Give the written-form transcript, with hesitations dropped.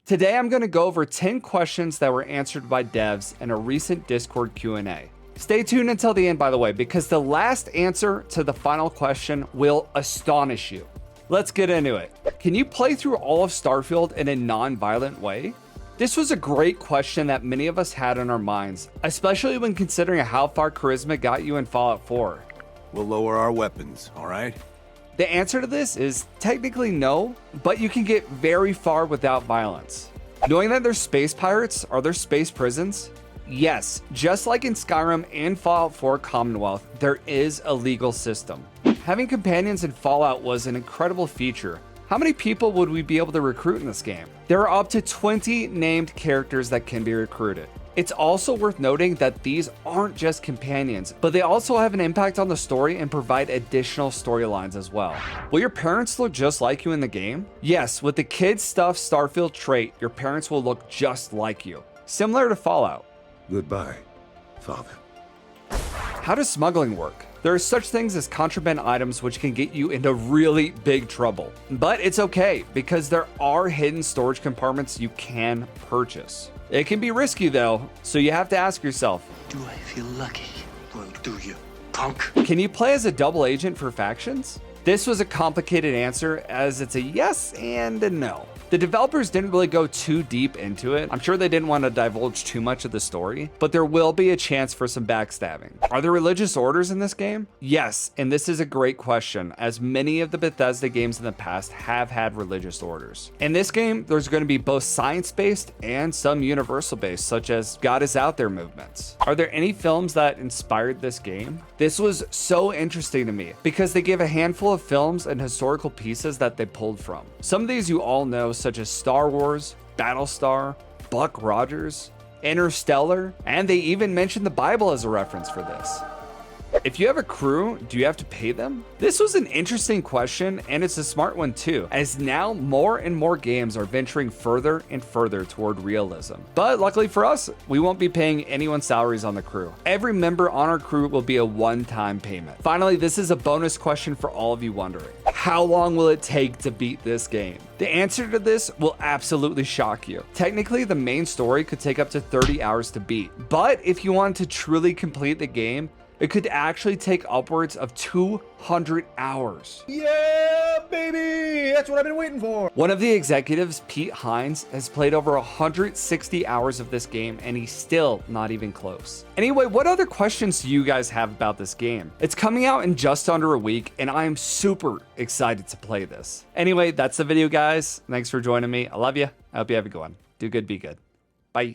Today I'm going to go over 10 questions that were answered by devs in a recent Discord Q&A. Stay tuned until the end, by the way, because the last answer to the final question will astonish you. Let's get into it. Can you play through all of Starfield in a non-violent way? This was a great question that many of us had in our minds, especially when considering how far charisma got you in Fallout 4. We'll lower our weapons, all right? The answer to this is technically no, but you can get very far without violence. Knowing that there's space pirates, are there space prisons? Yes, just like in Skyrim and Fallout 4 Commonwealth, there is a legal system. Having companions in Fallout was an incredible feature. How many people would we be able to recruit in this game? There are up to 20 named characters that can be recruited. It's also worth noting that these aren't just companions, but they also have an impact on the story and provide additional storylines as well. Will your parents look just like you in the game? Yes, with the kid stuff Starfield trait, your parents will look just like you. Similar to Fallout. Goodbye, Father. How does smuggling work? There are such things as contraband items which can get you into really big trouble. But it's okay, because there are hidden storage compartments you can purchase. It can be risky though, so you have to ask yourself, do I feel lucky? Well, do you, punk? Can you play as a double agent for factions? This was a complicated answer, as it's a yes and a no. The developers didn't really go too deep into it. I'm sure they didn't want to divulge too much of the story, but there will be a chance for some backstabbing. Are there religious orders in this game? Yes, and this is a great question, as many of the Bethesda games in the past have had religious orders. In this game, there's going to be both science-based and some universal-based, such as God is out there movements. Are there any films that inspired this game? This was so interesting to me, because they gave a handful of films and historical pieces that they pulled from. Some of these you all know, such as Star Wars, Battlestar, Buck Rogers, Interstellar, and they even mentioned the Bible as a reference for this. If you have a crew, do you have to pay them? This was an interesting question, and it's a smart one too, as now more and more games are venturing further and further toward realism. But luckily for us, we won't be paying anyone's salaries on the crew. Every member on our crew will be a one-time payment. Finally, this is a bonus question for all of you wondering. How long will it take to beat this game? The answer to this will absolutely shock you. Technically, the main story could take up to 30 hours to beat, but if you want to truly complete the game, it could actually take upwards of 200 hours. Yeah, baby! That's what I've been waiting for! One of the executives, Pete Hines, has played over 160 hours of this game, and he's still not even close. Anyway, what other questions do you guys have about this game? It's coming out in just under a week, and I am super excited to play this. Anyway, that's the video, guys. Thanks for joining me. I love you. I hope you have a good one. Do good, be good. Bye.